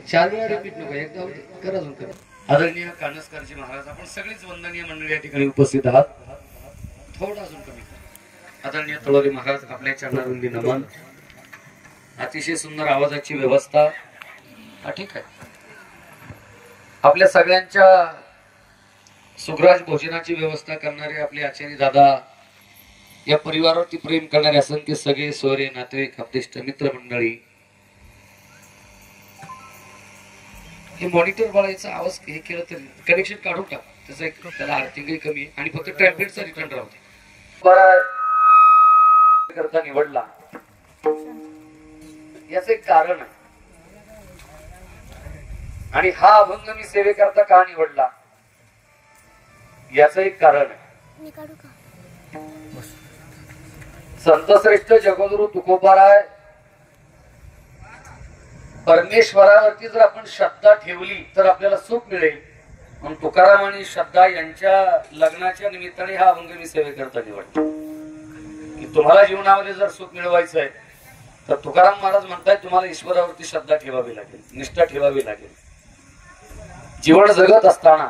चार वेळा रिपीट नको, एकदा करा अजून करा. आदरणीय कानसकरजी महाराज, आपण सगळीच वंदनीय मंडळी या ठिकाणी उपस्थित आहात. थोडं अजून कमी करा. आदरणीय तळोरी महाराज, आपल्या चरणारुंदी नमन. अतिशय सुंदर आवाजाची व्यवस्था. ठीक आहे. आपल्या सगळ्यांच्या सुग्राज भोजनाची व्यवस्था करणारे आपले आचार्य दादा, या परिवारावरती प्रेम करणारे असंख्य सगळे सोयरे, नातेवाईक, अपदिष्ट मित्र मंडळी. हे मॉनिटर बाळाचा आवाज हे केलं तर कनेक्शन काढून टाक, त्याचा एक त्याला आर्थिकही कमी आहे आणि फक्त ट्रॅम्पेटचा रिटर्न राहते. बरं करता निवडला याचं एक कारण आहे, आणि हा अभंग मी सेवेकरता का निवडला याचं एक कारण आहे. संत श्रेष्ठ जगद्गुरु तुकोबाराय परमेश्वरावरती जर आपण श्रद्धा ठेवली तर आपल्याला सुख मिळेल. म्हणून तुकाराम आणि श्रद्धा यांच्या लग्नाच्या निमित्ताने हा अभंग मी सेवेकरता निवडला की तुम्हाला जीवनामध्ये जर सुख मिळवायचं आहे तर तुकाराम महाराज म्हणतायत तुम्हाला ईश्वरावरती श्रद्धा ठेवावी लागेल, निष्ठा ठेवावी लागेल. जीवन जगत असताना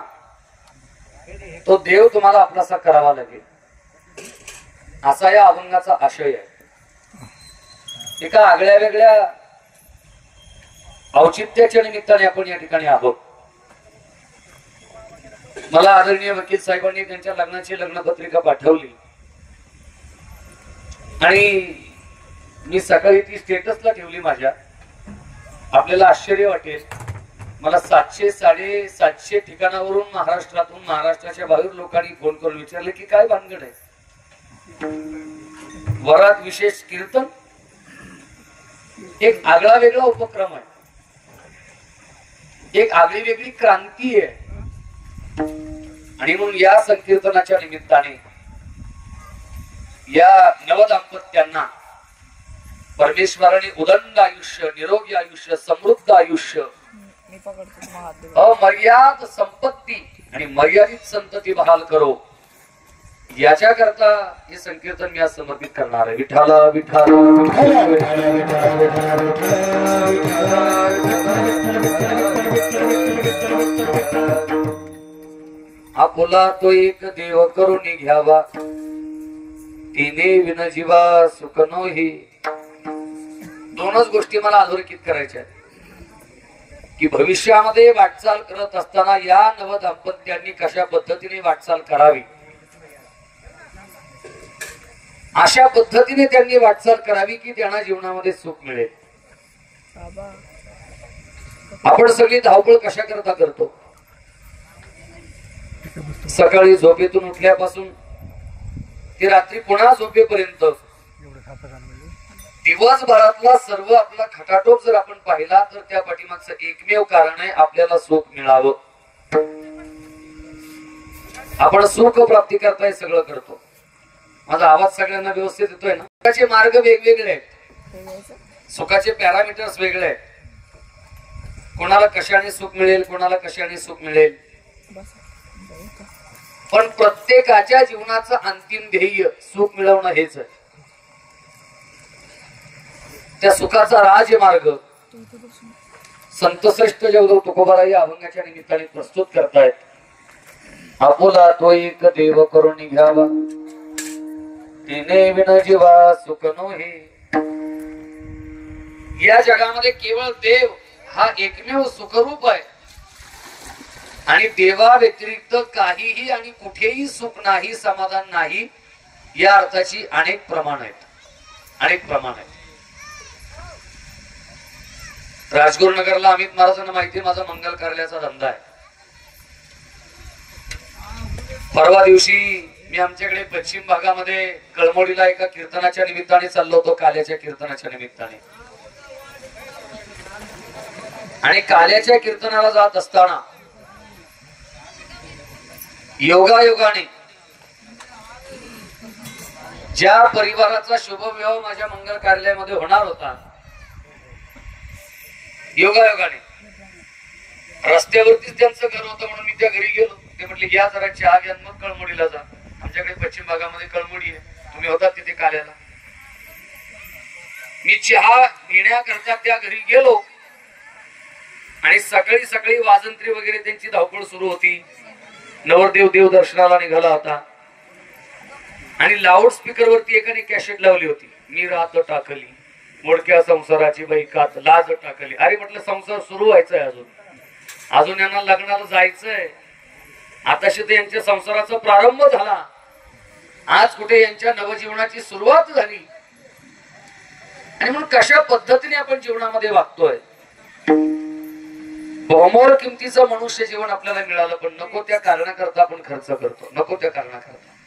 तो देव तुम्हाला आपलासा करावा लागेल, असा या अभंगाचा आशय आहे. एका आगळ्या वेगळ्या औचित्याच्या निमित्ताने आपण या ठिकाणी आहोत. मला आदरणीय वकील साहेबांनी त्यांच्या लग्नाची लग्नपत्रिका पाठवली आणि मी सकाळी ती स्टेटसला ठेवली माझ्या. आपल्याला आश्चर्य वाटेल, मला 700-750 ठिकाणावरून महाराष्ट्रातून, महाराष्ट्राच्या बाहेर लोकांनी फोन करून विचारले की काय भानगड आहे, वरात विशेष कीर्तन, एक आगळा वेगळा उपक्रम आहे, एक आगळी वेगळी क्रांती आहे. आणि म्हणून या संकीर्तनाच्या निमित्ताने या नवदाम्पत्यांना परमेश्वराने उदंड आयुष्य, निरोगी आयुष्य, समृद्ध आयुष्य, अमर्याद संपत्ती आणि मर्यादित संतती बहाल करो, याच्या करता हे संकीर्तन मी आज समर्पित करणार आहे. विठाला विठाला आपुला तो एक देव करून घ्यावा, तिने विन जीवा सुख नोही. दोनच गोष्टी मला अधोरेखित करायच्या आहेत की भविष्यामध्ये वाटचाल करत असताना या नव दाम्पत्यांनी कशा पद्धतीने वाटचाल करावी, अशा पद्धतीने त्यांनी वाटचाल करावी की त्यांना जीवनामध्ये सुख मिळेल. आपण सगळी धावपळ कशा करता करतो, सकाळी झोपेतून उठल्यापासून ते रात्री पुन्हा झोपेपर्यंत दिवसभरातला सर्व आपला खटाटोप जर आपण पाहिला तर त्या पाठीमागचं एकमेव कारण आहे आपल्याला सुख मिळावं. आपण सुख प्राप्ती करताय सगळं करतो. माझा आवाज सगळ्यांना व्यवस्थित येतोय ना? सुखाचे मार्ग वेगवेगळे आहेत, सुखाचे पॅरामीटर्स वेगळे आहेत. कोणाला कशाने सुख मिळेल, कोणाला कशाने सुख मिळेल, पण प्रत्येकाच्या जीवनाचं अंतिम ध्येय सुख मिळवणं हेच आहे. त्या सुखाचा राजमार्ग संतश्रेष्ठ जगद्गुरु तुकोबाराय या अभंगाच्या निमित्ताने प्रस्तुत करतायत. आपुला तो एक देव करून घ्यावा, तिने विन जीवा सुख नोही. या जगामध्ये केवळ देव हा एकमेव सुखरूप आहे आणि देवा व्यतिरिक्त काहीही आणि कुठेही सुख नाही, समाधान नाही. या अर्थाची अनेक प्रमाण आहेत, अनेक प्रमाण आहेत. राजगुरुनगरला अमित महाराजांना माहिती, माझा मंगल कार्याचा धंदा आहे. परवा दिवशी मी आमच्याकडे पश्चिम भागामध्ये कळमोडीला एका कीर्तनाच्या निमित्ताने चाललो होतो, काल्याच्या कीर्तनाच्या निमित्ताने. आणि काल्याच्या कीर्तनाला जात असताना योगायोगाने ज्या परिवाराचा शुभविवाह माझ्या मंगल कार्यालयामध्ये होणार होता, योगायोगाने रस्त्यावरतीच त्यांचं घर होतं म्हणून मी त्या घरी गेलो. ते म्हटले घ्या जरा चहा घ्या, मग कळमोडीला जा. आमच्याकडे पश्चिम भागामध्ये कळमोडी आहे, तुम्ही होतात तिथे काल्याला. मी चहा पिण्याकरता त्या घरी गेलो आणि सकाळी सकाळी वाजंत्री वगैरे त्यांची धावपळ सुरू होती. नवरदेव देव दर्शनाला निघाला होता आणि लाऊड स्पीकर वरती एकाने कॅसेट लावली होती. मी रात टाकली मोडक्या संसाराची बाई कात लाज टाकली. अरे म्हटलं संसार सुरू व्हायचाय, अजून यांना लग्नाला जायचंय. आताशी तर यांच्या संसाराचा प्रारंभ झाला, आज कुठे यांच्या नवजीवनाची सुरुवात झाली. आणि म्हणून कशा पद्धतीने आपण जीवनामध्ये वागतोय. बहुमोल किमतीचं मनुष्य जीवन आपल्याला मिळालं, पण नको त्या कारणाकरता आपण खर्च करतो. नको त्या कारणाकरता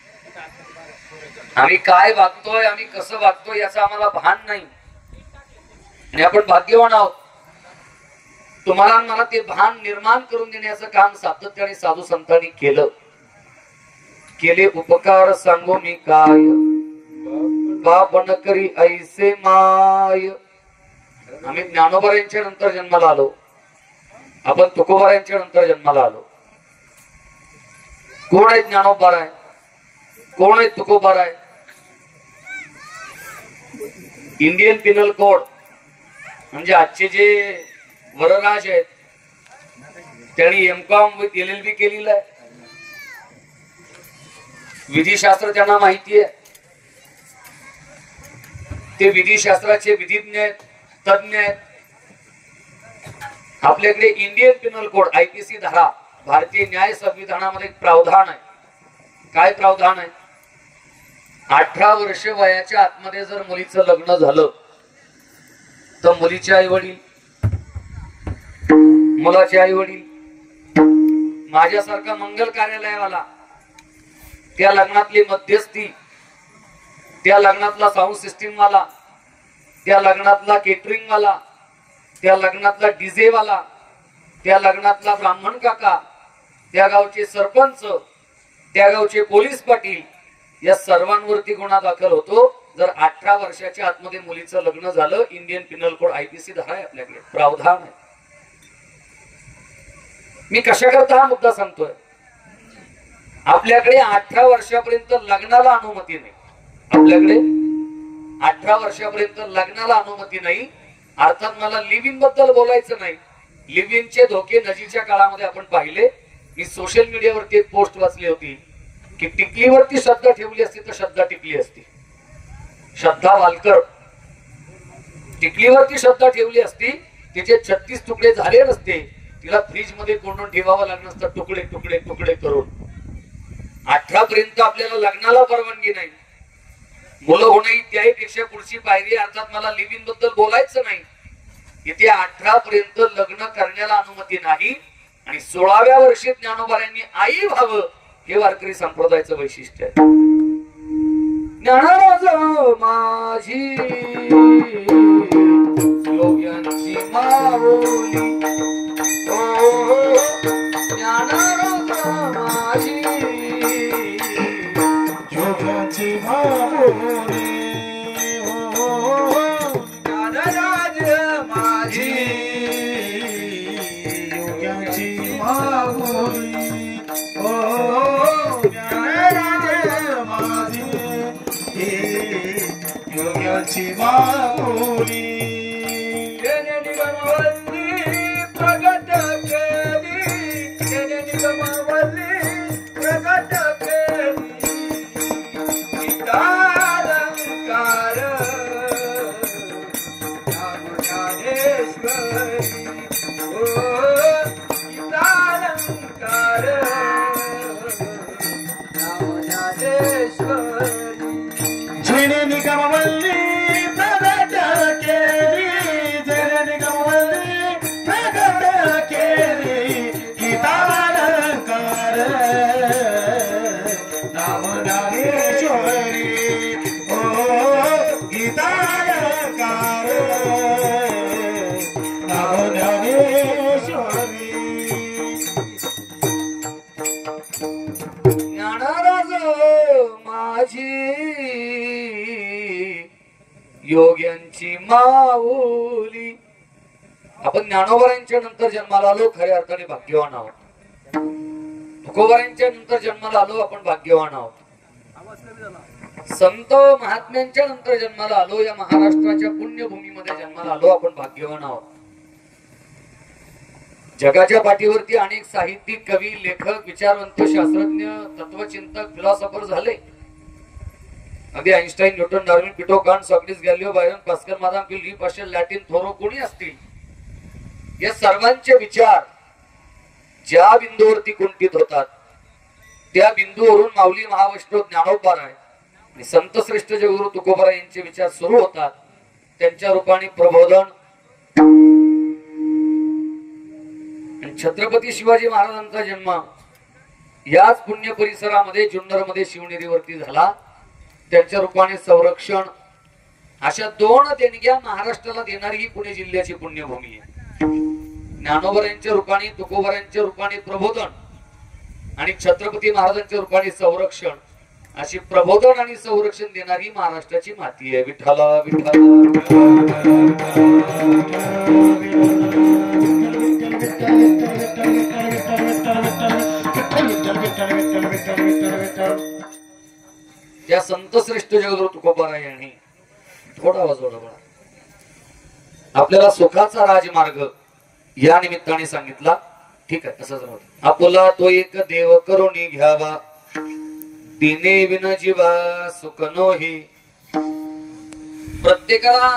आम्ही काय वागतोय, आम्ही कसं वागतोय याचं आम्हाला भान नाही. आणि आपण भाग्यवान आहोत. तुम्हाला मला ते भान निर्माण करून देण्याचं काम सातत्याने साधू संतांनी केलं. केले उपकार सांगो मी काय, बाप न करी ऐसे माय. आम्ही ज्ञानोबा यांच्या नंतर जन्माला आलो, आपण तुकोबा यांच्या नंतर जन्माला आलो. कोण आहे ज्ञानोबा आहे, कोण आहे तुकोबा आहे? इंडियन पिनल कोड म्हणजे आजचे जे वरराज आहेत त्यांनी एमकॉम विथ LLB केलेलं आहे. विधिशास्त्र त्यांना माहिती आहे. ते विधिशास्त्राचे विधिज्ञ आहेत, तज्ञ आहेत. आपल्याकडे इंडियन पिनल कोड IPC धारा, भारतीय न्याय संविधानामध्ये एक प्रावधान आहे. काय प्रावधान आहे? 18 वर्ष वयाच्या आतमध्ये जर मुलीचं लग्न झालं तर मुलीचे आई वडील, मुलाचे आई वडील, माझ्यासारखा मंगल कार्यालयावाला, त्या लग्नातली मध्यस्थी, त्या लग्नातला साऊंड सिस्टीम वाला, त्या लग्नातला केटरिंग वाला, त्या लग्नातला डीजे वाला, त्या लग्नातला ब्राह्मण काका, त्या गावचे सरपंच, त्या गावचे पोलीस पाटील, या सर्वांवरती गुन्हा दाखल होतो जर 18 वर्षाच्या आतमध्ये मुलीचं लग्न झालं. इंडियन पिनल कोड IPC धारा आहे, आपल्याकडे प्रावधान आहे. मी कशाकरता हा मुद्दा सांगतोय? आपल्याकडे 18 वर्षापर्यंत लग्नाला अनुमती नाही. आपल्याकडे 18 वर्षापर्यंत लग्नाला अनुमती नाही. अर्थात मला लिव्ह इन बद्दल बोलायचं नाही. लिव्ह इनचे धोके नजीकच्या काळामध्ये आपण पाहिले. मी सोशल मीडियावरती एक पोस्ट वाचली होती की टिकलीवरती श्रद्धा ठेवली असती तर श्रद्धा टिकली असती. श्रद्धा वालकर टिकलीवरती श्रद्धा ठेवली असती, तिचे 36 तुकडे झाले नसते. तिला फ्रीज मध्ये कोंडून ठेवावं लागलं असतं तुकडे तुकडे तुकडे करून. 18 पर्यंत आपल्याला लग्नाला परवानगी नाही. मुलं होणे त्याही पेक्षा पुढची पायरी. अर्थात मला लिव्ह इन बद्दल बोलायचं नाही. इथे 18 पर्यंत लग्न करण्याला अनुमती नाही. आणि 16व्या वर्षी ज्ञानोबांनी आई व्हावं हे वारकरी संप्रदायाचं वैशिष्ट्य आहे. ज्ञानराज माझी योग्यांची माऊली, ओ ज्ञानराज माझी योग्यांची माऊली, ओ ज्ञानराज माझी योग्यांची माऊली, ओ ज्ञानराज माझी योग्याची माऊली. प्रगट केली, प्रगट केली गीतालंकार ज्ञानेश्वरी, ओ गीतालंकार ज्ञानेश्वरी. जिने निगमवल्ली प्रगट केली, जिने निगमवल्ली प्रगट केली गीतालंकार नाम ज्ञानेश्वरी, ओ गीतालंकार नाम ज्ञानेश्वरी. ज्ञानराज माझी योग्यांची माऊली. आपण ज्ञानोबांच्या नंतर जन्माला आलो, खऱ्या अर्थाने भाग्यवान आहोत. तुकोबांच्या नंतर जन्माला आलो, आपण भाग्यवान आहोत. संत महात्म्यांच्या नंतर जन्माला आलो, या महाराष्ट्राच्या पुण्यभूमीमध्ये जन्माला आलो, आपण भाग्यवान आहोत. जगाच्या पाठीवरती अनेक साहित्यिक, कवी, लेखक, विचारवंत, शास्त्रज्ञ, तत्वचिंतक, फिलॉसॉफर झाले. अगदी Einstein, Newton, Darwin, Plato, Kant, Socrates, Galileo, Byron, Pascal, madame Curie, ली पाश्चल, लॅटिन, थोरो कोणी असतील, या सर्वांचे विचार ज्या बिंदूवरती कुंठित होतात त्या बिंदूवरून माऊली महावैष्णव ज्ञानोबाराय आणि संत श्रेष्ठ जगगुरु तुकोबाराय यांचे विचार सुरू होतात. त्यांच्या रूपाने प्रबोधन. छत्रपती शिवाजी महाराजांचा जन्म याच पुण्य परिसरामध्ये जुन्नर मध्ये शिवनेरीवरती झाला. त्यांच्या रूपाने संरक्षण. अशा दोन देणग्या महाराष्ट्राला देणारी ही पुणे जिल्ह्याची पुण्यभूमी आहे. ज्ञानोबरायांच्या रूपाने, तुकोबारायांच्या रूपाने प्रबोधन आणि छत्रपती महाराजांच्या रूपाने संरक्षण, अशी प्रबोधन आणि संरक्षण देणारी महाराष्ट्राची माती आहे. विठ्ठला विठ्ठला. त्या संत श्रेष्ठ जगद्गुरु तुकोबाराय यांनी थोडा आवाज वाढवा. आपल्याला सुखाचा राजमार्ग या निमित्ताने सांगितला. ठीक आहे, तसंच राहू. आपुला तो एक देव करुणी घ्यावा, तिने विन जीवा सुख नोही. प्रत्येकाला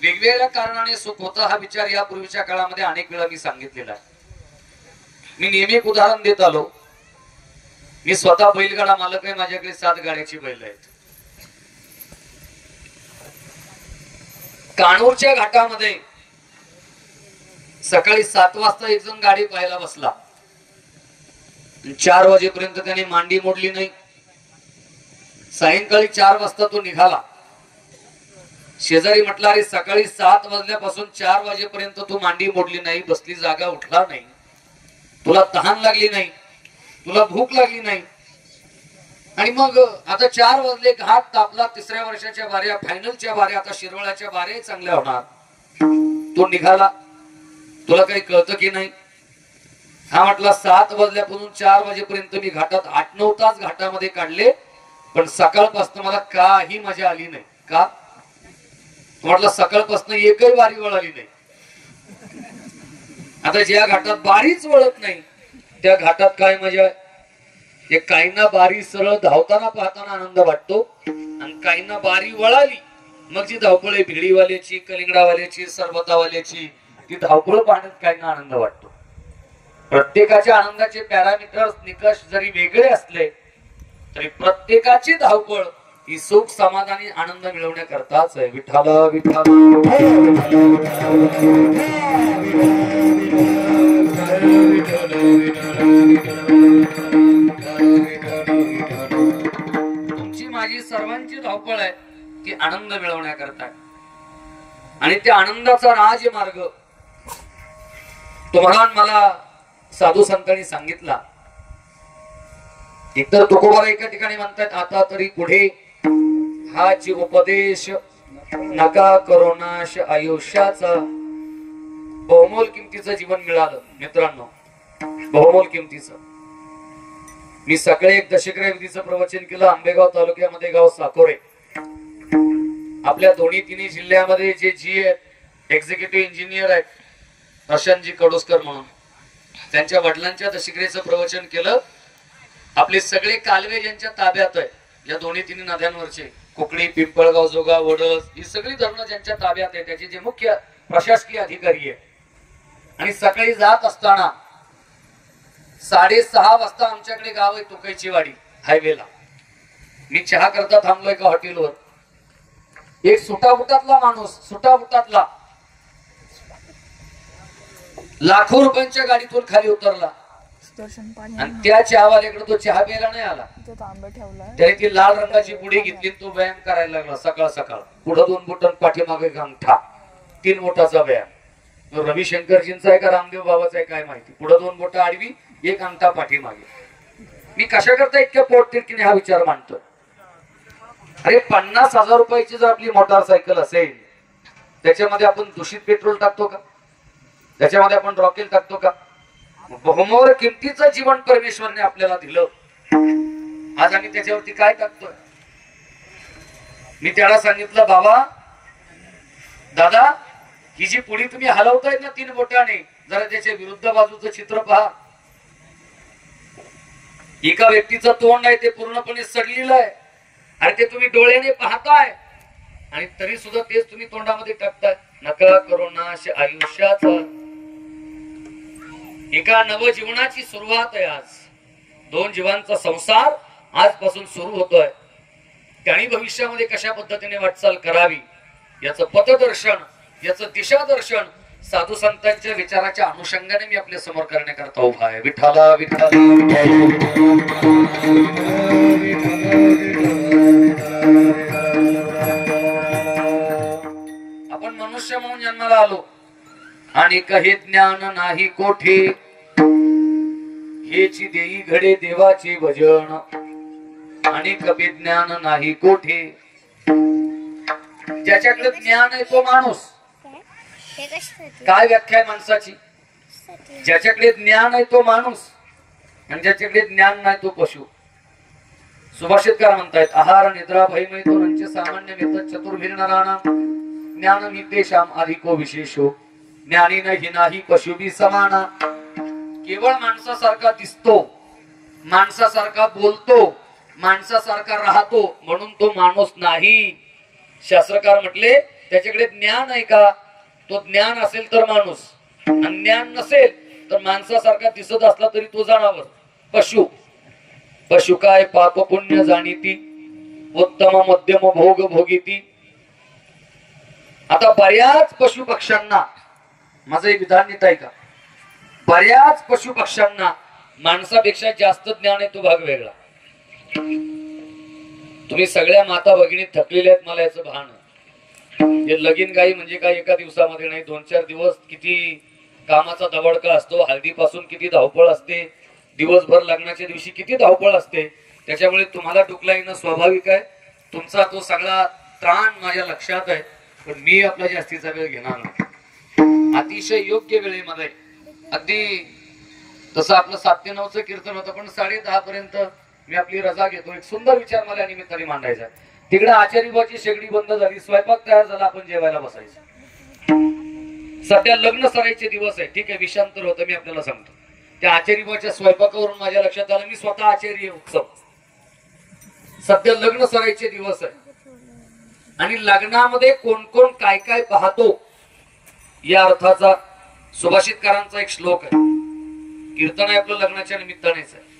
वेगवेगळ्या कारणाने सुख होतं, हा विचार यापूर्वीच्या काळामध्ये अनेक वेळा मी सांगितलेला आहे. मी नेहमी एक उदाहरण देत आलो. मी स्वतः बैलगाडा मालक आहे. माझ्याकडे 7 गाड्याची बैल आहेत. काणूरच्या घाटामध्ये सकाळी 7 वाजता एक जण गाडी पाहायला बसला. 4 वाजेपर्यंत त्याने मांडी मोडली नाही. सायंकाळी 4 वाजता तो निघाला. शेजारी म्हटला, अरे सकाळी 7 वाजल्यापासून 4 वाजेपर्यंत तू मांडी मोडली नाही, बसली जागा उठला नाही, तुला तहान लागली नाही, तुला भूक लागली नाही, आणि मग आता 4 वाजले, घाट तापला, 3ऱ्या वर्षाच्या बाऱ्या, फायनलच्या बाऱ्या, आता शिरवळ्याच्या बाऱ्या चांगल्या होणार, तो निघाला, तुला काही कळतं की नाही? हा म्हटला 7 वाजल्यापासून 4 वाजेपर्यंत मी घाटात 8-9 तास घाटामध्ये काढले, पण सकाळपासून मला काही मजा आली नाही. का? म्हटलं सकाळपासून एकही बारी वळाली नाही. आता ज्या घाटात बारीच वळत नाही त्या घाटात काय मजा आहे? हे काहींना बारी सरळ धावताना पाहताना आनंद वाटतो, आणि काहींना बारी वळाली मग जी धावपळ आहे भिडीवाल्याची, कलिंगडावाल्याची, सरबतावाल्याची, ती धावपळ पाहण्यात काहींना आनंद वाटतो. प्रत्येकाच्या आनंदाचे पॅरामीटर्स, निकष जरी वेगळे असले तरी प्रत्येकाची धावपळ ही सुख, समाधानी, आनंद मिळवण्याकरताच आहे. विठ्ठला विठ्ठला. तुमची माझी सर्वांची धावपळ आहे ती आनंद मिळवण्याकरता, आणि त्या आनंदाचा राजमार्ग तुम्हाला मला साधू संतांनी सांगितला. एकतर तुकोबारा एका ठिकाणी म्हणतात, आता तरी पुढे हाची उपदेश नका करोनाश आयुष्याचा. बहुमोल किमतीचं जीवन मिळालं मित्रांनो, बहुमोल किमतीचं. मी सकाळी एक दशक्रिया विधीचं प्रवचन केलं आंबेगाव तालुक्यामध्ये, गाव साकोरे. आपल्या दोन्ही तिन्ही जिल्ह्यामध्ये जे एक्झिक्युटिव्ह इंजिनियर आहेत प्रशांतजी कडोसकर म्हणून, त्यांच्या वडिलांच्या दशक्रियेचं प्रवचन केलं. आपले सगळे कालवे ज्यांच्या ताब्यात आहे, या दोन्ही तिन्ही नद्यांवरचे, कोकणी, पिंपळगाव, जोगा, वडस, ही सगळी धरणं ज्यांच्या ताब्यात आहे त्याचे जे मुख्य प्रशासकीय अधिकारी आहे. आणि सकाळी जात असताना 6:30 वाजता आमच्याकडे गाव आहे तुकईची वाडी हायवेला. मी चहा करता थांबलो एका हॉटेलवर. एक सुटाबुटातला माणूस, सुटाबुटातला, लाखो रुपयांच्या गाडीतून खाली उतरला आणि त्या चहावाल्याकडे तो चहा प्यायला नाही आला. त्याने ती लाल रंगाची पुडी घेतली, तो व्यायाम करायला लागला. सकाळ सकाळ पुढे 2 बोट, पाठीमागे अंगठा, 3 बोटाचा व्यायाम. रविशंकरजींचा आहे का रामदेव बाबाचा आहे काय माहिती. पुढे 2 बोट आडवी, 1 अंगठा पाठीमागे. मी कशा करता इतक्या पोटतिडकीने हा विचार मांडतो? अरे 50,000 रुपयाची जर आपली मोटारसायकल असेल, त्याच्यामध्ये आपण दूषित पेट्रोल टाकतो का? त्याच्यामध्ये आपण रॉकेल टाकतो का? बहुमोल किमतीचं जीवन परमेश्वरने आपल्याला दिलं, आज आम्ही त्याच्यावरती काय टाकतोय? मी त्याला सांगितलं, बाबा दादा, ही जी पुडी तुम्ही हलवतायत ना 3 बोटाने, जरा त्याच्या विरुद्ध बाजूचं चित्र पहा. एका व्यक्तीचं तोंड आहे ते पूर्णपणे सडलेलं आहे आणि ते तुम्ही डोळ्याने पाहताय आणि तरी सुद्धा तेच तुम्ही तोंडामध्ये टाकताय. नका करू नाश आयुष्याचा. एका नवजीवनाची सुरुवात आहे आज. 2 जीवांचा संसार आजपासून सुरू होतोय. त्यांनी भविष्यामध्ये कशा पद्धतीने वाटचाल करावी याचं पथदर्शन, याचं दिशादर्शन साधू संतांच्या विचाराच्या अनुषंगाने मी आपल्या समोर करण्याकरता उभा आहे. विठ्ठला विठ्ठला. आपण मनुष्य म्हणून जन्माला आलो आणि काही ज्ञान नाही कोठे, हेची देई घडे देवाचे भजन, आणि कभी ज्ञान नाही कोठे. ज्याच्याकडे ज्ञान आहे तो माणूस. काय व्याख्या आहे माणसाची? ज्याच्याकडे ज्ञान आहे तो माणूस आणि ज्याच्याकडे ज्ञान नाही तो पशु. सुभाषितकार म्हणतायत, आहार निद्रा भयमैथुनंच सामान्य मित्र चतुर्भिर्नराणां ज्ञान मितेषाम अधिको विशेषो ज्ञानी नाही नाही पशुभी समाना. केवळ माणसासारखा दिसतो, माणसासारखा बोलतो, माणसासारखा राहतो म्हणून तो माणूस नाही. शास्त्रकार म्हटले त्याच्याकडे ज्ञान आहे का? तो ज्ञान असेल तर माणूस, आणि ज्ञान नसेल तर माणसासारखा दिसत असला तरी तो जनावर, पशु. पशु काय पाप पुण्य जाणीती, उत्तम मध्यम भोग भोगीती. आता बऱ्याच पशु पक्ष्यांना, माझं एक विधान नीट आहे का, बऱ्याच पशु पक्ष्यांना माणसापेक्षा जास्त ज्ञान आहे, तो भाग वेगळा. तुम्ही सगळ्या माता भगिनी थकलेल्या आहेत, मला याचं भान आहे. हे लगीन गाई म्हणजे काय एका दिवसामध्ये नाही, 2-4 दिवस किती कामाचा दबडका असतो, हळदीपासून किती धावपळ असते, दिवसभर लग्नाच्या दिवशी किती धावपळ असते. त्याच्यामुळे तुम्हाला डुकला येणं स्वाभाविक आहे. तुमचा तो सगळा त्राण माझ्या लक्षात आहे, पण मी आपला जास्तीचा वेळ घेणार नाही. अतिशय योग्य वेळेमध्ये, अगदी तसं आपलं 7 ते 9चं कीर्तन होतं, पण 10:30 पर्यंत मी आपली रजा घेतो. एक सुंदर विचार मला निमित्ताने मांडायचा. तिकडे आचारीबाची शेगडी बंद झाली, स्वयंपाक तयार झाला, आपण जेवायला बसायचं. सध्या लग्न सराईचे दिवस आहे, ठीक आहे, विषांतर होतं, मी आपल्याला सांगतो. त्या आचारीबाच्या स्वयंपाकावरून माझ्या लक्षात आलं, मी स्वतः आचार्य उत्सव. सध्या लग्न सराईचे दिवस आहे आणि लग्नामध्ये कोण कोण काय काय पाहतो या अर्थाचा सुभाषितकारांचा एक श्लोक आहे. कीर्तन आहे आपलं लग्नाच्या निमित्तानेच आहे.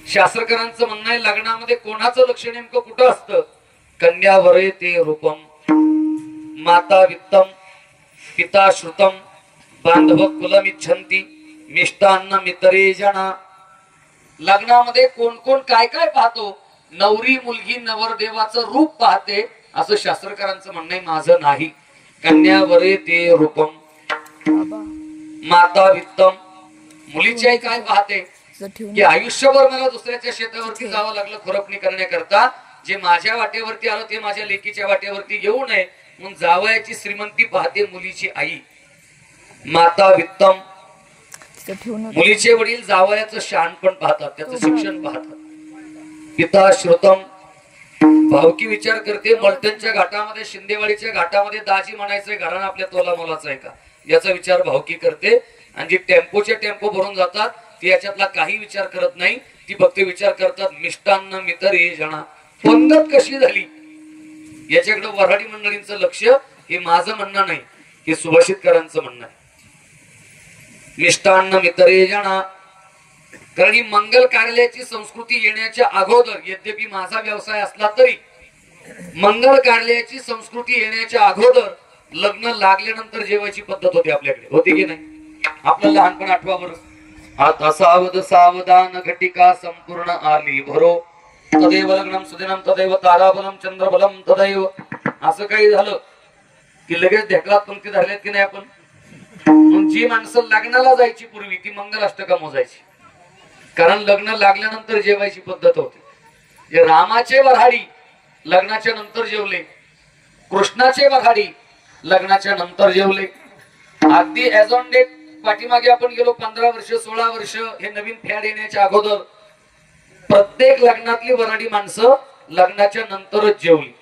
शास्त्रकारांचं म्हणणं आहे, लग्नामध्ये कोणाचं लक्ष नेमकं कुठं असतं? कन्यावरे ते रूपम, माता वित्तम, पिता श्रुतम, बांधव कुलमिच्छन्ति, मिष्टान्न मितरे जना. लग्नामध्ये कोण कोण काय काय पाहतो? नवरी मुलगी नवरदेवाचं रूप पाहते, असं शास्त्रकारांचं म्हणणं आहे. माझं नाही. कन्यावरे ते रूपम, माता वित्तम. मुलीची आई काय पाहते की आयुष्यभर मला दुसऱ्याच्या शेतावरती जावं लागलं खुरपणी करण्याकरता, जे माझ्या वाटेवरती आलं ते माझ्या लेकीच्या वाटेवरती येऊ नये म्हणून जावयाची श्रीमंती पाहते मुलीची आई. माता वित्तम. मुलीचे वडील जावयाचं शहाणपण पाहतात, त्याचं शिक्षण पाहतात. पिता श्रुतम. भावकी विचार करते, मलटणच्या घाटामध्ये, शिंदेवाडीच्या घाटामध्ये दाजी म्हणायचंय, घराणं आपल्या तोला मोलाचं आहे का, याचा विचार भावकी करते. आणि जी टेम्पोचे टेम्पो भरून जातात ती याच्यातला काही विचार करत नाही, ती फक्त विचार करतात मिष्टान्न मितरे जना. पंगत कशी झाली याच्याकडे वऱ्हाडी मंडळींचं लक्ष. हे माझं म्हणणं नाही, हे सुभाषितकारांचं म्हणणं आहे. मिष्टान्न मितरे जना. कारण ही मंगल कार्याची संस्कृती येण्याच्या अगोदर, यद्यपि माझा व्यवसाय असला तरी मंगल कार्याची संस्कृती येण्याच्या अगोदर लग्न लागल्यानंतर जेवायची पद्धत होती आपल्याकडे, होती की नाही? आपलं लहानपण आठवा बरं. आता सावध सावधान घटिका संपूर्ण आली भरो, तदैव लग्नम सुदिनम तदैव ताराबलम चंद्रबलम तदैव. असं काही झालं की लगेच ढेकळात पंक्ती धरल्यात की नाही आपण? जी माणसं लग्नाला जायची पूर्वी ती मंगलाष्टका मोजायची, कारण लग्न लागल्यानंतर जेवायची पद्धत होती. रामाचे वऱ्हाडी लग्नाच्या नंतर जेवले, कृष्णाचे वऱ्हाडी लग्नाच्या नंतर जेवले. अगदी ऍज ऑन डेट पाठीमागे आपण गेलो 15 वर्ष 16 वर्ष, हे नवीन फॅड येण्याच्या अगोदर प्रत्येक लग्नातली वऱ्हाडी माणसं लग्नाच्या नंतरच जेवली.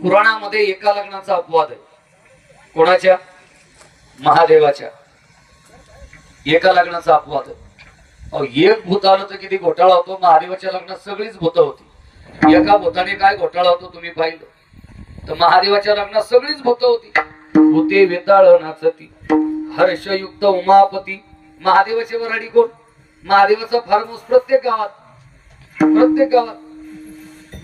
पुराणामध्ये एका लग्नाचा अपवाद आहे. कोणाच्या? महादेवाच्या एका लग्नाचा अपवाद आहे. अहो, एक भूत आलं तर किती घोटाळा होतो. महादेवाच्या लग्नात सगळीच भूत होती. एका भूताने काय घोटाळा होतो तुम्ही पाहिलं तर महादेवाच्या लग्नात सगळीच भूत होती. भूते वेताळ नाचती हर्षयुक्त उमापती. महादेवाचे वराडी कोण? महादेवाचा फार्महाऊस प्रत्येक गावात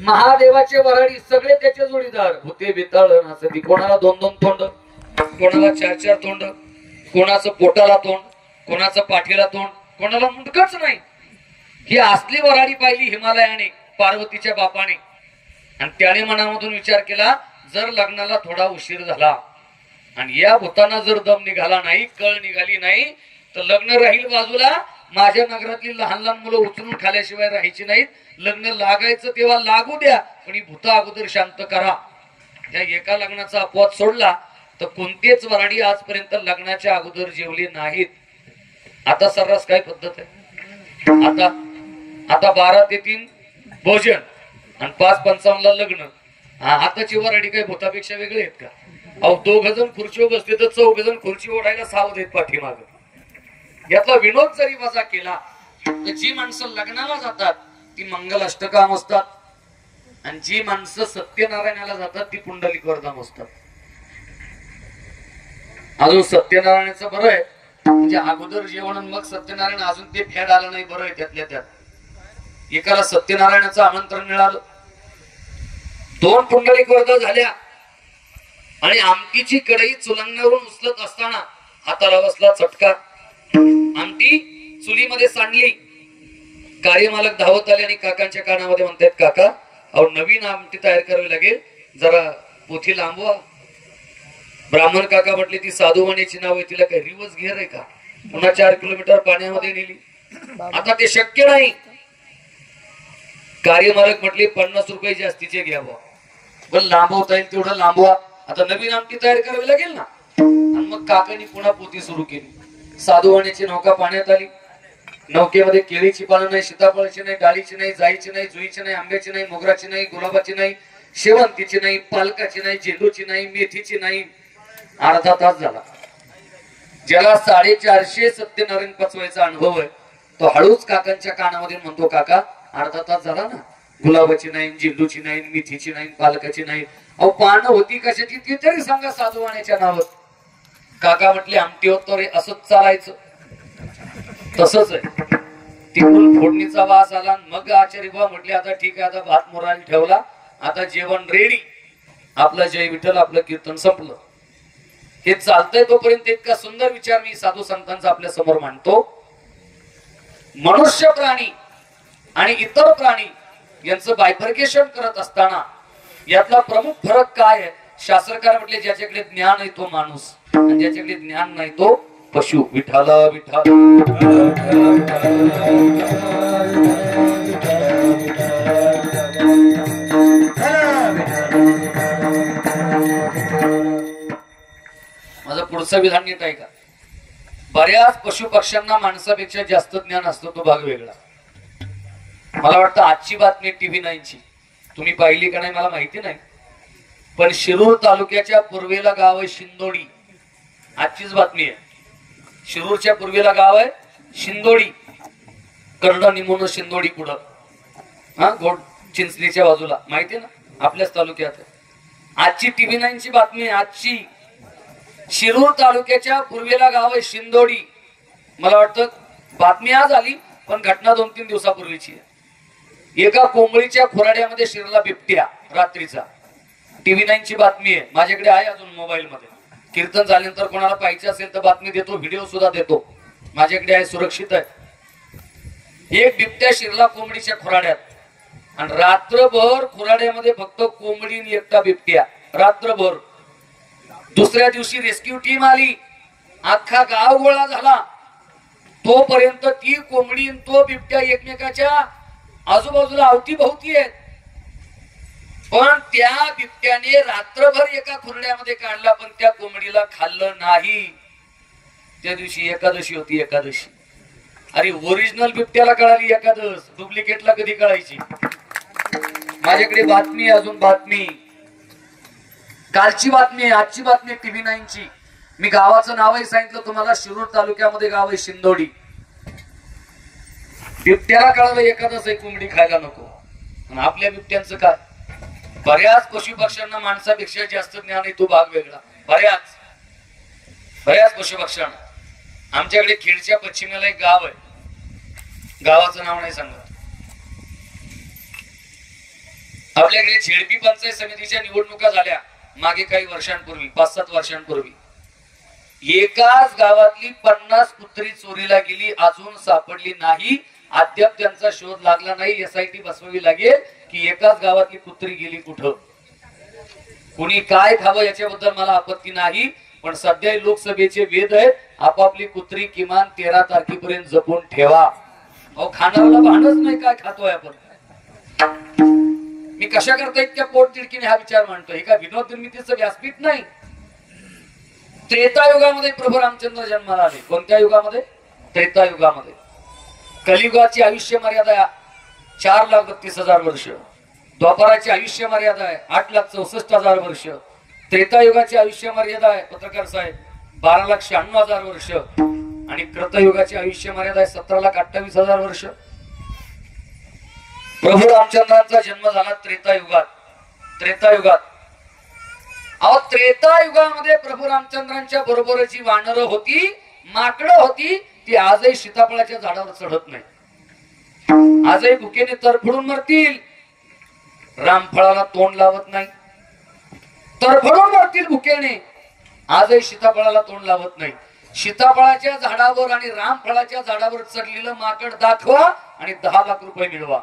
महादेवाचे वराडी सगळे त्याचे जोडीदार. भूते वेताळ नाचती. कोणाला 2-2 तोंड, कोणाला 4-4 तोंड, कोणाचं पोटाला तोंड, कोणाचं पाठीला तोंड, कोणाला मुंडकच नाही. ही असली वराडी पाहिली हिमालयाने पार्वतीच्या बापाने. आणि त्याने मनामधून विचार केला जर लग्नाला थोडा उशीर झाला आणि या भूतांना जर दम निघाला नाही, कळ निघाली नाही तर लग्न राहील बाजूला. माझ्या नगरातली लहान लहान मुलं उचलून खाल्याशिवाय राहायची नाहीत. लग्न लागायचं तेव्हा लागू द्या पण ही भूता अगोदर शांत करा. या एका लग्नाचा अपवाद सोडला तर कोणतेच वराडी आजपर्यंत लग्नाच्या अगोदर जेवले नाहीत. आता सर्रास काय पद्धत आहे? आता 12 ते 3 भोजन आणि 5:55 ला लग्न. आताची वराडी काय भूतापेक्षा वेगळे आहेत का? अहो, 2 जण खुर्चीवर बसले तर 4 जण खुर्ची ओढायला सावध आहेत पाठीमाग. यातला विनोद जरी वजा केला तर जी माणसं लग्नाला जातात ती मंगल अष्टकाम असतात आणि जी माणसं सत्यनारायणाला जातात ती पुंडलिक वरदान असतात. अजून सत्यनारायणाचं बरं आहे म्हणजे अगोदर जेवण मग सत्यनारायण अजून ते फॅड आलं नाही. बरं आहे त्यातल्या त्यात एकाला सत्यनारायणाचं आमंत्रण मिळालं. 2 पुंडलिक वरदा झाल्या आणि आमटीची कढई चुलंगावरून उचलत असताना हाताला बसला चटका. आमटी चुलीमध्ये सांडली. कार्यमालक धावत आले आणि काकांच्या कानामध्ये म्हणतात काका अहो नवीन आमटी तयार करावी लागेल जरा पोथी लांबवा. ब्राह्मण काका म्हटले ती साधूवाणीची नाव आहे तिला काही रिवर्स घेर आहे का? पुन्हा 4 किलोमीटर पाण्यामध्ये नेली. आता ते शक्य नाही. कार्यमालक म्हटले 50 रुपये जास्तीचे घ्यावं. पण लांबवता येईल तेवढं लांबवा. आता नवीन आमटी तयार करावी लागेल ना. आणि मग काकांनी पुन्हा पोथी सुरू केली. साधूवाणीची नौका पाण्यात आली. नौकेमध्ये केळीची पानं नाही, सीताफळाची नाही, डाळीची नाही, जाईची नाही, जुईची नाही, आंब्याची नाही, मोगराची नाही, गुलाबाची नाही, शेवंतीची नाही, पालकाची नाही, झेंडूची नाही, मेथीची नाही. अर्धा तास झाला. ज्याला 450 सत्यनारायण पचवायचा अनुभव आहे तो हळूच काकांच्या कानामध्ये म्हणतो काका अर्धा तास झाला ना. गुलाबाची नाही, झेंडूची नाही, मेथीची नाही, पालकाची नाही. अहो पानं होती कशाची ती तरी सांगा साधूवाण्याच्या नावात. काका म्हटले आमटी होतो रे असंच चालायचं. तसंच आहे. तिकडून फोडणीचा वास आला मग आचार्य बाबा म्हटले आता ठीक आहे आता भात मोरायला ठेवला आता जेवण रेडी. आपलं जय विठ्ठल आपलं कीर्तन संपलं. हे चालतंय तोपर्यंत इतका सुंदर विचार मी साधू संतांचा आपल्या समोर मांडतो. मनुष्य प्राणी आणि इतर प्राणी यांचं बायफर्केशन करत असताना यातला प्रमुख फरक काय आहे? शास्त्रकार म्हटले ज्याच्याकडे ज्ञान आहे तो माणूस आणि ज्याच्याकडे ज्ञान नाही तो पशु. विठाला विठाल माझं पुढचं विधान नीट आहे का? बऱ्याच पशु पक्ष्यांना माणसापेक्षा जास्त ज्ञान असतं तो भाग वेगळा. मला वाटतं आजची बातमी TV 9 ची तुम्ही पाहिली का नाही मला माहिती नाही पण शिरूर तालुक्याच्या पूर्वेला गाव आहे शिंदोडी. आजचीच बातमी आहे. शिरूरच्या पूर्वेला गाव आहे शिंदोडी. कर्ड निमोन शिंदोडी पुढं गोड चिंचलीच्या बाजूला माहिती आहे ना आपल्याच तालुक्यात आहे. आजची TV 9 ची बातमी आहे. आजची शिरूर तालुक्याच्या पूर्वेला गाव आहे शिंदोडी. मला वाटतं बातमी आज आली पण घटना 2-3 दिवसापूर्वीची आहे. एका कोंबडीच्या खुराड्यामध्ये शिरला बिबट्या रात्रीचा. TV 9 ची बातमी आहे. माझ्याकडे आहे अजून मोबाईल मध्ये. कीर्तन झाल्यानंतर कोणाला पाहिजे असेल तर बातमी देतो, व्हिडिओ सुद्धा देतो. माझ्याकडे आहे, सुरक्षित आहे. एक बिबट्या शिरला कोंबडीच्या खुराड्यात आणि रात्रभर खुराड्यामध्ये फक्त कोंबडी आणि एकटा बिबट्या रात्रभर. दुसऱ्या दिवशी रेस्क्यू टीम आली. अख्खा गाव गोळा झाला. तोपर्यंत ती कोंबडी आणि तो बिबट्या एकमेकाच्या आजूबाजूला अवतीभोवती आहेत. पण त्या बिबट्याने रात्रभर एका खुरड्यामध्ये काढला पण त्या कोंबडीला खाल्लं नाही. त्या दिवशी एकादशी होती. एकादशी. अरे ओरिजिनल बिबट्याला कळाली एकादश, डुप्लिकेटला कधी कळायची? माझ्याकडे बातमी अजून बातमी. कालची बातमी आहे, आजची बातमी आहे TV9ची. मी गावाचं नावही सांगितलं तुम्हाला. शिरूर तालुक्यामध्ये गाव आहे शिंदोडी. बिबट्याला कळालं एखादंच एक कोंबडी खायला नको. आणि आपल्या बिबट्यांचं काय? बऱ्याच पशु पक्ष्यांना माणसापेक्षा जास्त ज्ञान आहे, तो भाग वेगळा. बऱ्याच पशु पक्ष्यांना. आमच्याकडे खेडच्या पश्चिमेला एक गाव आहे, गावाचं नाव नाही सांगत. आपल्याकडे झेडपी पंचायत समितीच्या निवडणुका झाल्या मागे काही वर्षांपूर्वी, 5-7 वर्षांपूर्वी. एकाच गावातली 50 कुत्री चोरीला गेली, अजून सापडली नाही. अद्याप त्यांचा शोध लागला नाही. SIT बसवावी लागेल की एकाच गावातली कुत्री गेली कुठं. कुणी काय खावं याच्याबद्दल मला आपत्ती नाही, पण सध्या लोकसभेचे वेध आहेत, आपापली कुत्री किमान 13 तारखेपर्यंत जपून ठेवा. अहो खाणाऱ्याला भानच नाही काय खातोय आपण. मी कशा करता इतक्या पोट तिडकीने हा विचार मांडतोय? का विनोद निर्मितीचं व्यासपीठ नाही. त्रेतायुगामध्ये प्रभू रामचंद्र जन्माला आले. कोणत्या युगामध्ये? त्रेतायुगामध्ये. कलियुगाची आयुष्य मर्यादा 4,32,000 वर्ष. द्वापाराची आयुष्य मर्यादा आहे 8,64,000 वर्ष. त्रेतायुगाची आयुष्य मर्यादा आहे पत्रकार साहेब 12,96,000 वर्ष. आणि कृतयुगाची आयुष्य मर्यादा आहे 17,28,000 वर्ष. प्रभू रामचंद्रांचा जन्म झाला त्रेतायुगात. अहो त्रेतायुगामध्ये प्रभू रामचंद्रांच्या बरोबर जी वानरं होती, माकडं होती, ती आजही सीताफळाच्या झाडावर चढत नाही. आजही भुकेने तरफडून मरतील. रामफळाला तोंड लावत नाही. तरफडून मरतील भुकेने. आजही सीताफळाला तोंड लावत नाही. सीताफळाच्या झाडावर आणि रामफळाच्या झाडावर चढलेलं माकड दाखवा आणि 10 लाख रुपये मिळवा.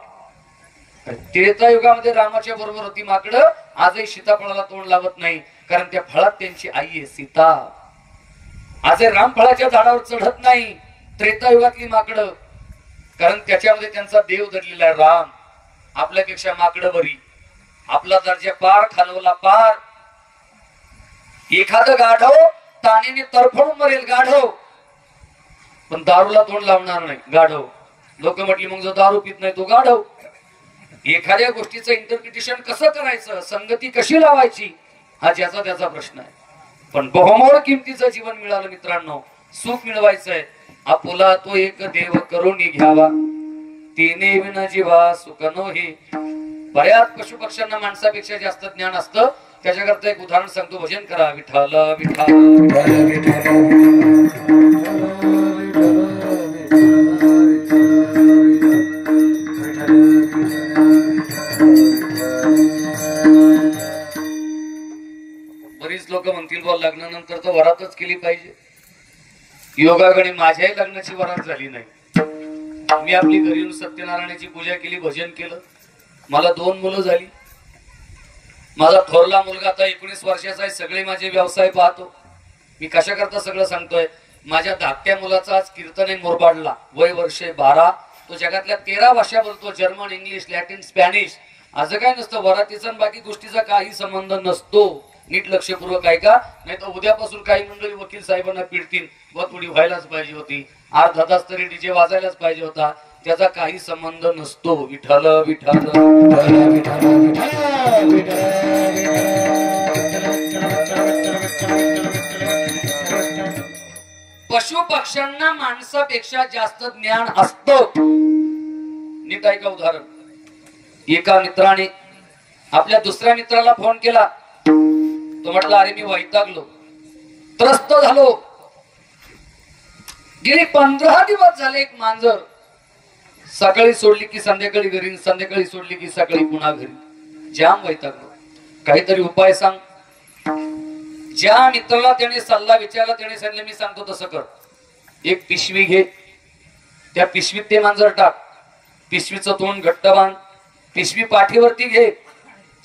त्रेतायुगामध्ये रामाच्या बरोबर होती माकडं, आजही सीताफळाला तोंड लावत नाही, कारण त्या फळात त्यांची आई आहे सीता. आजही रामफळाच्या झाडावर चढत नाही त्रेतायुगातली माकडं, कारण त्याच्यामध्ये त्यांचा देव दडलेला आहे राम. आपल्यापेक्षा माकडं बरी. आपला दर्जा पार खालवला पार. एखादं गाढव ताणीने तरफडून मरेल गाढव, पण दारूला तोंड लावणार नाही गाढव. लोक म्हटली मग जो दारू पित नाही तो गाढव. एखाद्या गोष्टीचं इंटरप्रिटेशन कसं करायचं, संगती कशी लावायची, हा ज्याचा त्याचा प्रश्न आहे. पण बहुमोल किमतीचं जीवन मिळालं मित्रांनो, सुख मिळवायचंय. आपुला तो एक देव करून घ्यावा, तिने विना जीवा सुख नोही. बऱ्याच पशु पक्ष्यांना माणसापेक्षा जास्त ज्ञान असतं. त्याच्याकरता एक उदाहरण सांगतो. भजन करा. विठ्ठल विठ्ठल बरीच लोक म्हणतील बा लग्नानंतर तर वरातच केली पाहिजे. योगागणे माझ्याही लग्नाची वरात झाली नाही. मी आपली घरी येऊन सत्यनारायणाची पूजा केली, भजन केलं. मला 2 मुलं झाली. माझा थोरला मुलगा आता 19 वर्षाचा आहे. सगळे माझे व्यवसाय पाहतो. मी कशा करता सगळं सांगतोय. माझ्या धाकट्या मुलाचा आज कीर्तन आहे मोरबाडला, वय वर्ष 12. तो जगातल्या 13 भाषा बोलतो. German, English, Latin, Spanish. असं काय नसतं. वरातीचा बाकी गोष्टीचा काही संबंध नसतो. नीट लक्षपूर्वक ऐका, नाही तर उद्यापासून काही मंडळी वकील साहेबांना पिडतील व थोडी व्हायलाच पाहिजे होती, अर्धा तास तरी डीजे वाजायलाच पाहिजे होता. त्याचा काही संबंध नसतो. विठ्ठल विठ्ठल पशु पक्ष्यांना माणसापेक्षा जास्त ज्ञान असतं. नीट ऐका उदाहरण. एका मित्राने आपल्या दुसऱ्या मित्राला फोन केला. तो म्हटला अरे मी वैतागलो, त्रस्त झालो. गेली 15 दिवस झाले एक मांजर सकाळी सोडली की संध्याकाळी घरी, संध्याकाळी सोडली की सकाळी पुन्हा घरी. जाम वैतागलो, काहीतरी उपाय सांग. ज्या मित्राला त्याने सल्ला विचारला त्याने सांगितलं मी सांगतो तसं कर. एक पिशवी घे, त्या पिशवीत ते मांजर टाक, पिशवीचं तोंड घट्ट बांध, पिशवी पाठीवरती घे,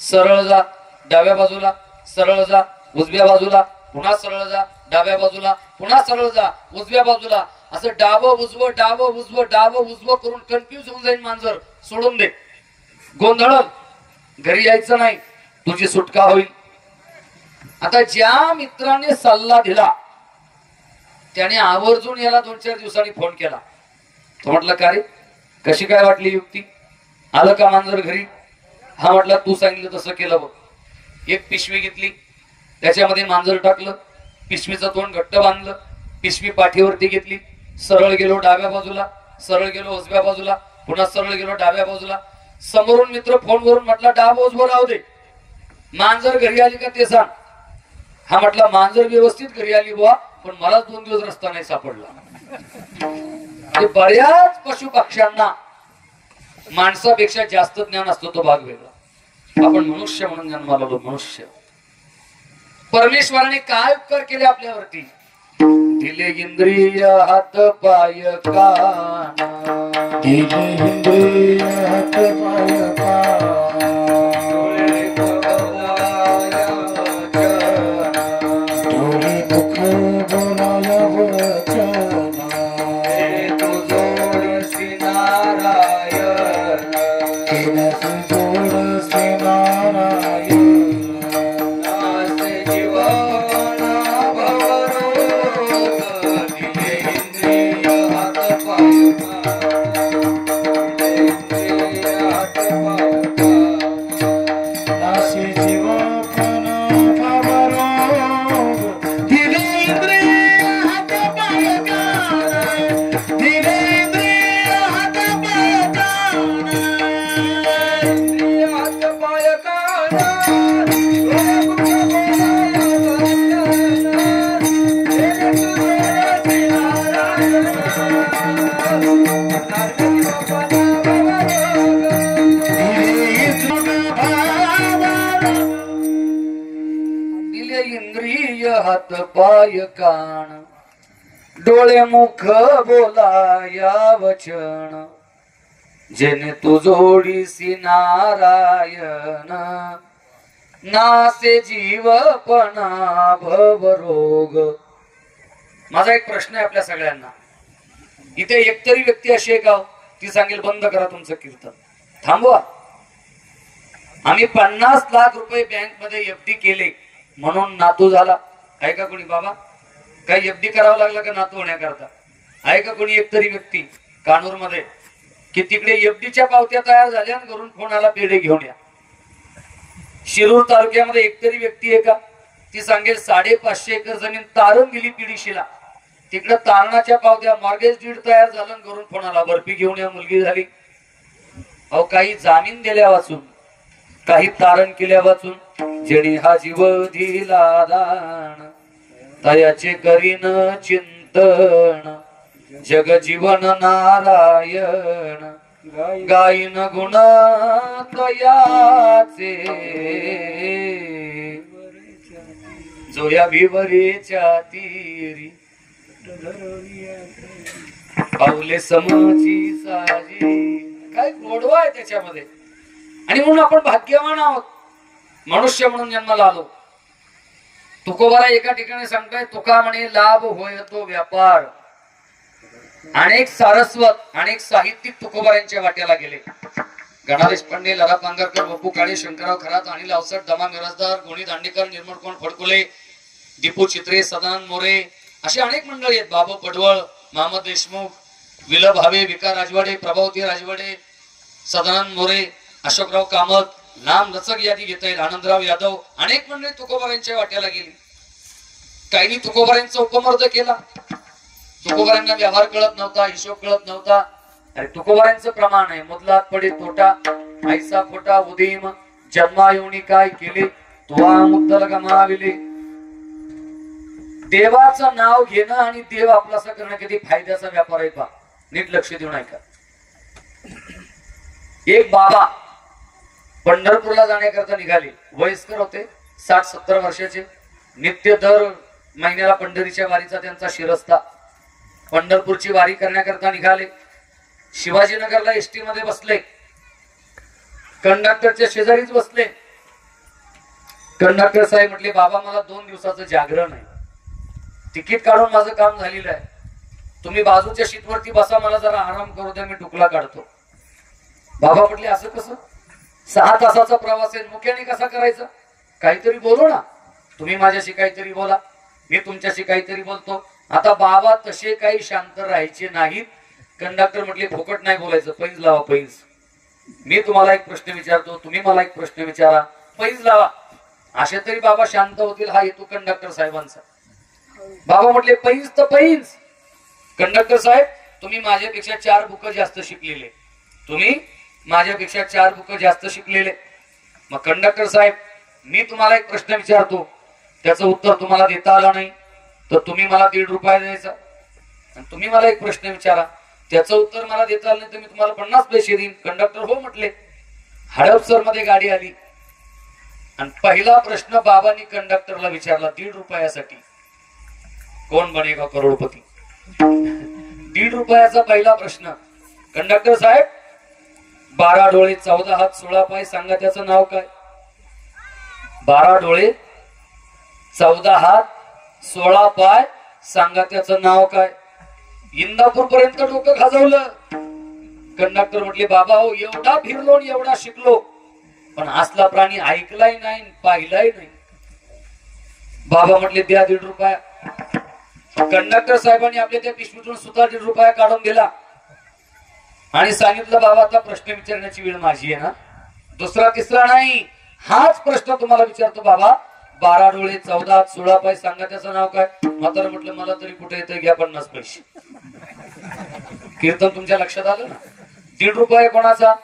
सरळ जा डाव्या बाजूला, सरळ जा उजव्या बाजूला, पुन्हा सरळ जा डाव्या बाजूला, पुन्हा सरळ जा उजव्या बाजूला. असं डावं उजवं डावं उजवं डावं उजवं करून कन्फ्युज होऊन जाईल मांजर. सोडून दे, गोंधळ, घरी यायचं नाही, तुझी सुटका होईल. आता ज्या मित्राने सल्ला दिला त्याने आवर्जून याला 2-4 दिवसांनी फोन केला. तो म्हटलं का रे कशी काय वाटली युक्ती, आलं का मांजर घरी? हा म्हटलं तू सांगितलं तसं केलं बघ. एक पिशवी घेतली, त्याच्यामध्ये मांजर टाकलं, पिशवीचं तोंड घट्ट बांधलं, पिशवी पाठीवरती घेतली, सरळ गेलो डाव्या बाजूला, सरळ गेलो उजव्या बाजूला, पुन्हा सरळ गेलो डाव्या बाजूला. समोरून मित्र फोनवरून म्हटला डाव उजवं राहू दे, मांजर घरी आली का ते सांग. हा म्हटला मांजर व्यवस्थित घरी आली बुवा, पण मला 2 दिवस रस्ता नाही सापडला. बऱ्याच पशु पक्ष्यांना माणसापेक्षा जास्त ज्ञान असतो, तो भाग वेगळा. आपण मनुष्य म्हणून जन्माला आलो. मनुष्य परमेश्वराने काय उपकार केले आपल्यावरती? दिले इंद्रिय हात पाय कान, दिले इंद्रिय हात पाय कान, डोळे मुख बोलाया वचन, तू जोडसी नारायण, केलंस जोडसे नारायण, नासे जीवन भवरोग. दिले इंद्रिय हात पाय नासे जीवन भवरोग. दिले इंद्रिय हात पाय कान, दिले इंद्रिय हात पाय कान, हात पाय कान, दिले इंद्रिय हात पाय कान, डोळे मुख बोलाया वचन, जेने तू जोडीसी नारायण, नासे जीवपणा भवरोग. माझा एक प्रश्न आहे आपल्या सगळ्यांना. इथे एकतरी व्यक्ती अशी आहे का ती सांगेल बंद करा तुमचं कीर्तन, थांबवा, आम्ही 50 लाख रुपये बँक मध्ये एफडी केले म्हणून नातू झाला? आहे का कोणी बाबा? काही एफडी करावं लागलं का नातू होण्याकरता? आहे का कोणी एकतरी व्यक्ती कानूर मध्ये की तिकडे एफडीच्या पावत्या तयार झाल्या आणि घरून फोन आला पेढे घेऊन या? शिरूर तालुक्यामध्ये एकतरी व्यक्ती आहे का ती सांगेल 550 एकर जमीन तारण दिली पिढीशीला, तिकडे तारणाच्या पावत्या मॉर्गेज डीड तयार झालं आणि घरून फोन आला बर्फी घेऊन या मुलगी झाली? अहो काही जामीन दिल्या वाचून, काही तारण केल्या वाचून, जेणे हा जीव दिला दान, तयाचे करीन चिंतन, जग जीवन नारायण, गायन गुण तयाचे, जोया विवरेच्या तीरी, पावले समची साजी. काय गोडवा आहे त्याच्यामध्ये. आणि म्हणून आपण भाग्यवान आहोत, मनुष्य म्हणून जन्माला आलो. तुकोबाला एका ठिकाणी सांगताय, तुका म्हणे लाभ होय तो व्यापार. अनेक सारस्वत, अनेक साहित्यिक तुकोबा यांच्या वाट्याला गेले. गणादेश पंडे, लरा पांगरकर, बप्पू काळे, शंकरराव खरात, अनिल अवसट, दमा मिराजदार, गोणी दांडेकर, निर्मळकोण फडकुले, दीपू चित्रे, सदानंद मोरे, असे अनेक मंडळी आहेत. बाबू पडवळ, महम्मद देशमुख, विलभ भावे, विकार राजवाडे, प्रभावती राजवाडे, सदानंद मोरे, अशोकराव कामत, नाम लचक यादी घेता येईल, आनंदराव यादव, अनेक मंडळी तुकोबारांच्या वाट्याला गेली. काहींनी तुकोबारांचा उपमर्द केला. तुकोबारांना व्यवहार कळत नव्हता, हिशोब कळत नव्हता. अरे तुकोबारांचं प्रमाण आहे, मुदलात पडे तोटा, ऐसा खोटा उदीम, जन्मा येऊनी काय केले, तुवा मुद्दल गमाविले. देवाचं नाव घेणं आणि देव आपलासा करणं कधी फायद्याचा व्यापार आहे का? नीट लक्ष देऊन ऐका. एक बाबा पंढरपूरला जाण्याकरता निघाले. वयस्कर होते, 60-70 वर्षाचे. नित्य दर महिन्याला पंढरीच्या वारीचा त्यांचा शिरस्ता. पंढरपूरची वारी करण्याकरता निघाले. शिवाजीनगरला एसटी मध्ये बसले. कंडक्टरच्या शेजारीच बसले. कंडक्टर साहेब म्हटले, बाबा मला 2 दिवसाचं जागरण आहे, तिकीट काढून माझं काम झालेलं आहे, तुम्ही बाजूच्या शीटवरती बसा, मला जरा आराम करू द्या, मी टुकला काढतो. बाबा म्हटले, असं कसं? 6 तासाचा प्रवास आहे, मुख्याने कसा करायचा? काहीतरी बोलो ना, तुम्ही माझ्याशी काहीतरी बोला, मी तुमच्याशी काहीतरी बोलतो. आता बाबा तसे काही शांत राहायचे नाहीत. कंडक्टर म्हटले, फुकट नाही बोलायचं, पैज लावा, पैज. मी तुम्हाला एक प्रश्न विचारतो, तुम्ही मला एक प्रश्न विचारा, पैज लावा. असे तरी बाबा शांत होतील हा हेतू कंडक्टर साहेबांचा. बाबा म्हटले पैंज तर पैंज. कंडक्टर साहेब तुम्ही माझ्यापेक्षा 4 बुक जास्त शिकलेले, तुम्ही माझ्यापेक्षा 4 बुक जास्त शिकलेले. मग कंडक्टर साहेब मी तुम्हाला एक प्रश्न विचारतो, त्याचं उत्तर तुम्हाला देता आलं नाही तर तुम्ही मला 1.5 रुपये द्यायचा. आणि तुम्ही मला एक प्रश्न विचारा, त्याचं उत्तर मला देता आलं नाही तर मी तुम्हाला 50 पैसे देईन. कंडक्टर हो म्हटले. हडपसर मध्ये गाडी आली आणि पहिला प्रश्न बाबांनी कंडक्टरला विचारला 1.5 रुपयासाठी, कोण बनेगा करोडपती. 1.5 रुपयाचा पहिला प्रश्न. कंडक्टर साहेब 12 डोळे 14 हात 16 पाय सांगा त्याचं नाव काय. 12 डोळे 14 हात 16 पाय सांगा त्याचं नाव काय. इंदापूर पर्यंत डोकं खाजवलं. कंडक्टर म्हटले बाबा हो एवढा फिरलो एवढा शिकलो पण असला प्राणी ऐकलाय नाही पाहिलाय नाही. बाबा म्हटले द्या 1.5 रुपया. कंडक्टर साहेबांनी आपल्या त्या पिशवीतून सुद्धा 1.5 रुपया काढून दिला आणि सांगितलं बाबा आता प्रश्न विचारण्याची वेळ माझी आहे ना, दुसरा तिसरा नाही, हाच प्रश्न तुम्हाला विचारतो बाबा. 12 डोळे 14 हात 16 पाय सांगा त्याचं नाव काय. म्हातारा म्हटलं मला तरी कुठे येतं घ्या 50 पैसे. कीर्तन तुमच्या लक्षात आलं ना. 1.5 रुपये कोणाचा.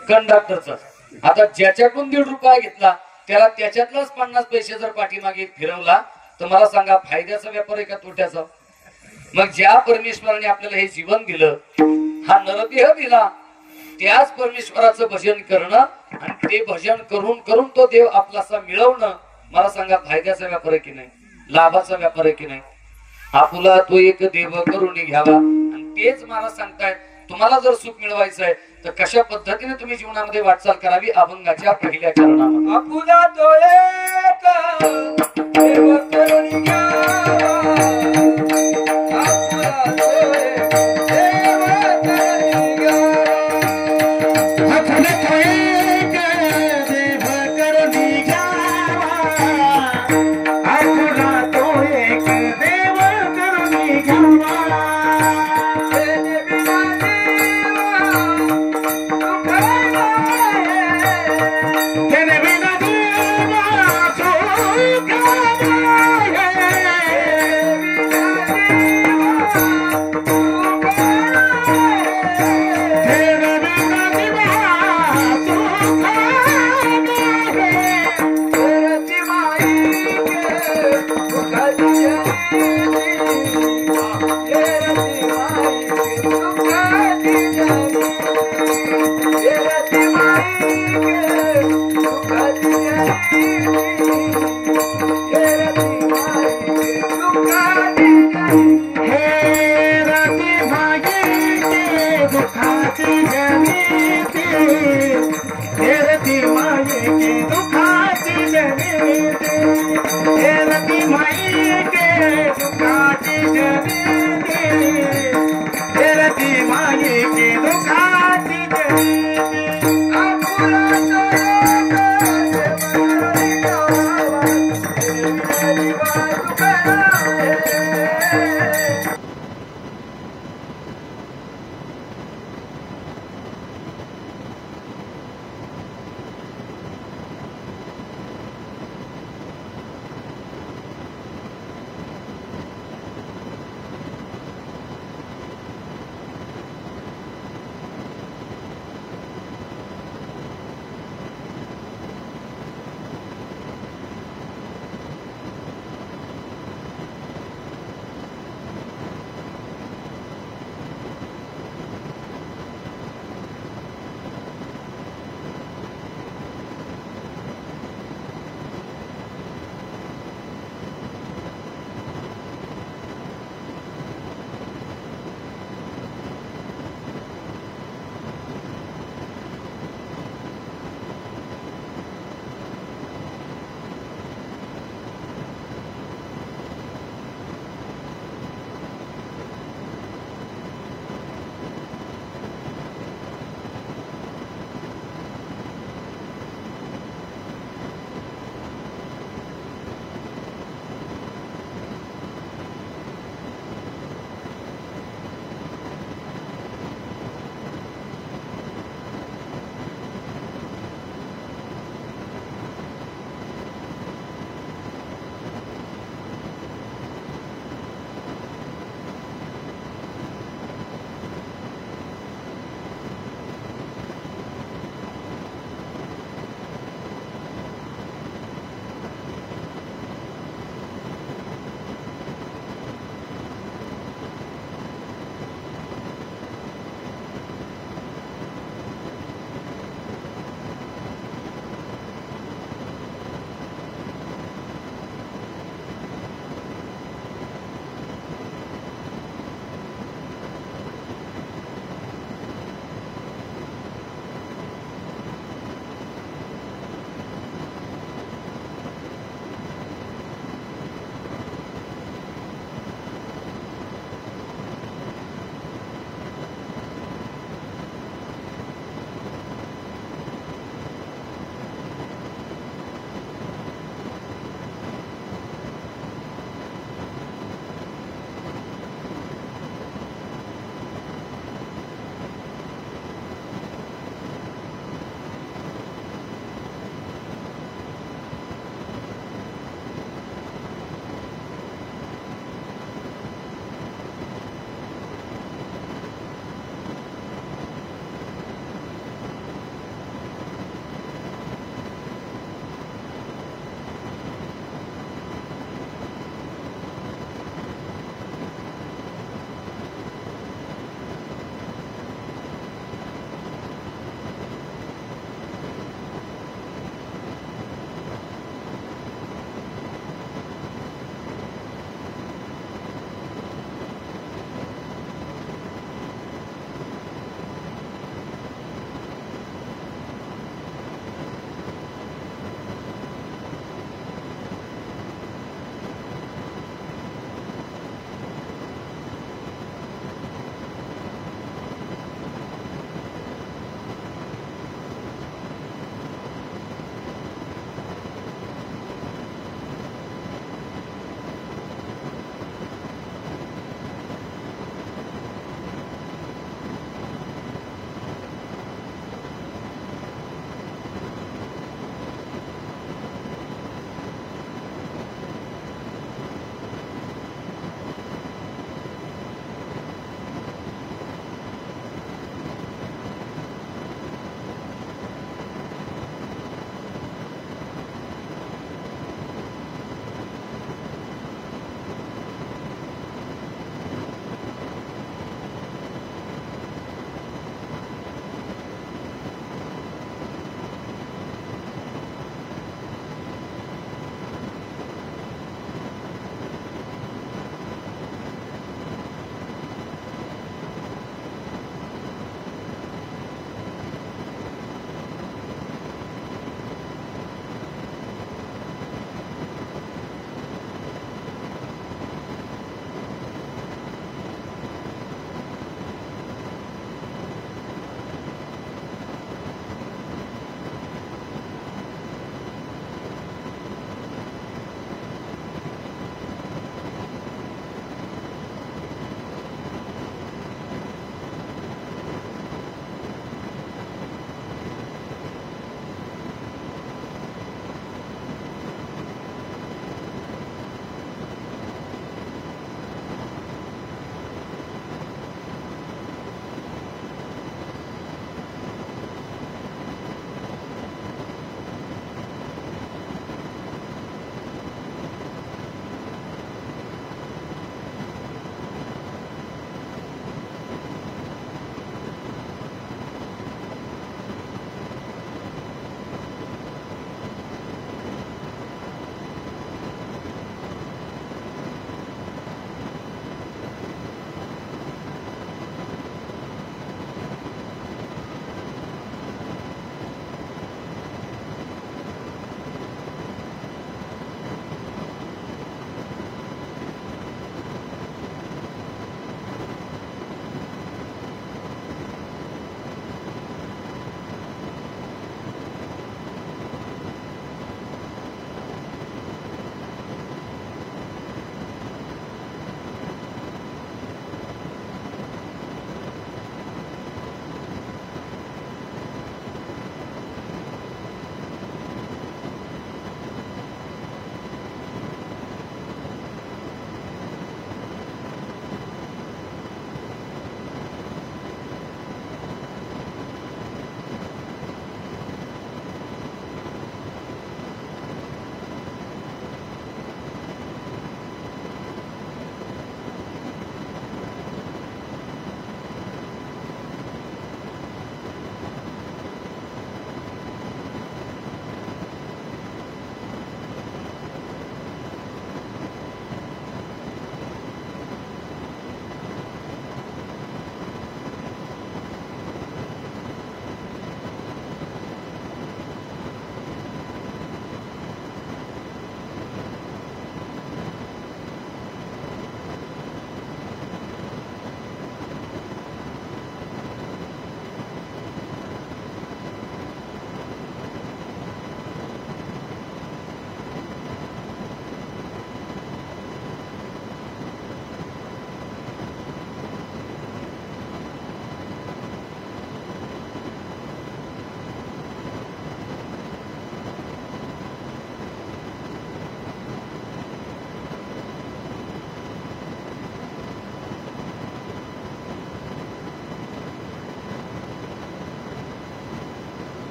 कंडक्टरचा. आता ज्याच्याकडून 1.5 रुपया घेतला त्याला त्याच्यातलाच 50 पैसे जर पाठीमागे फिरवला तर मला सांगा फायद्याचा व्यापार आहे का तोट्याचा. मग ज्या परमेश्वराने आपल्याला हे जीवन दिलं, हा नरदेह दिला, त्याच परमेश्वराचं भजन करणं आणि ते भजन करून करून तो देव आपलासा मिळवणं, मला सांगा फायद्याचा व्यापार आहे की नाही, लाभाचा व्यापार आहे की नाही. आपुला तो एक देव करून घ्यावा. आणि तेच मला सांगताय तुम्हाला जर सुख मिळवायचं आहे तर कशा पद्धतीने तुम्ही जीवनामध्ये वाटचाल करावी. अभंगाच्या पहिल्या चरणामध्ये आपुला तो एक देव करून घ्यावा.